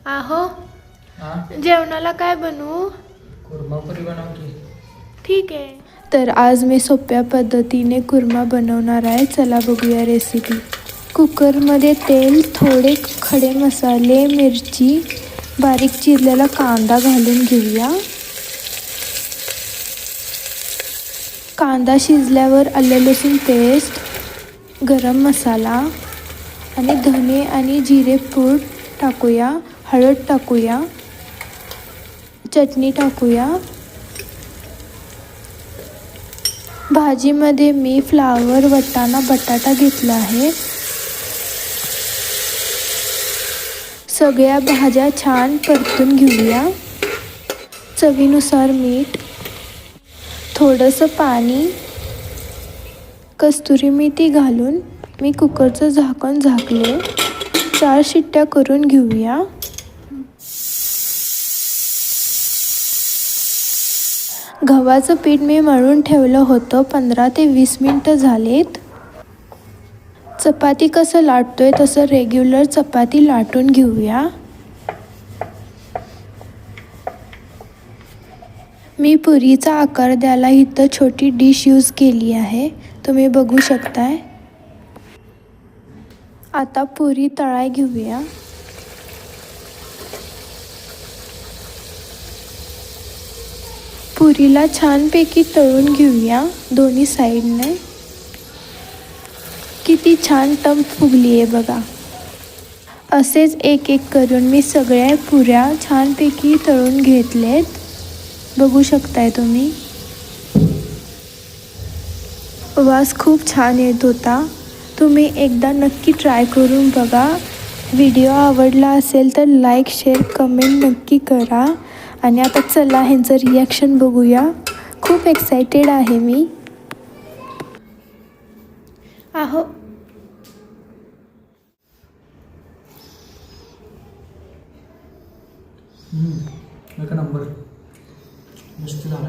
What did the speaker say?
आहो, हा जेवणाला काय बनवू? कुर्मापुरी बनव की. ठीक आहे. तर आज मी सोप्या पद्धतीने कुर्मा बनवणार आहे. चला बघूया रेसिपी. कुकरमध्ये तेल, थोडे खडे मसाले, मिरची, बारीक चिरलेला कांदा घालून घेऊया. कांदा शिजल्यावर आलं लसूण पेस्ट, गरम मसाला आणि धने आणि जिरे पूड टाकूया. हळद टाकूया, चटणी टाकूया. भाजीमध्ये मी फ्लावर, वाटाणा, बटाटा घेतला आहे. सगळ्या भाज्या छान परतून घेऊया. चवीनुसार मीठ, थोडंसं पाणी, कस्तुरी मेथी घालून मी कुकरचं झाकण झाकले. 4 शिट्ट्या करून घेऊया. गव्हाचं पीठ मी मळून ठेवलं होतं. 15 ते 20 मिनटं झालेत. चपाती कसं लाटतोय तसं रेग्युलर चपाती लाटून घेऊया. मी पुरीचा आकार द्यायला इथं छोटी डिश यूज केली आहे, तुम्ही बघू शकताय. आता पुरी तळाय घेऊया. पुरीला छानपैकी तळून घेऊया दोन्ही साईडने. किती छान टम्प फुगली आहे बघा. असेच एक एक करून मी सगळ्या पुऱ्या छानपैकी तळून घेतलेत, बघू शकताय तुम्ही. वास खूप छान येत होता. तुम्ही एकदा नक्की ट्राय करून बघा. व्हिडिओ आवडला असेल तर लाईक, शेअर, कमेंट नक्की करा. आणि आता चला ह्यांचं रिॲक्शन बघूया. खूप एक्सायटेड आहे मी. आहो, एक नंबर मस्त झाला.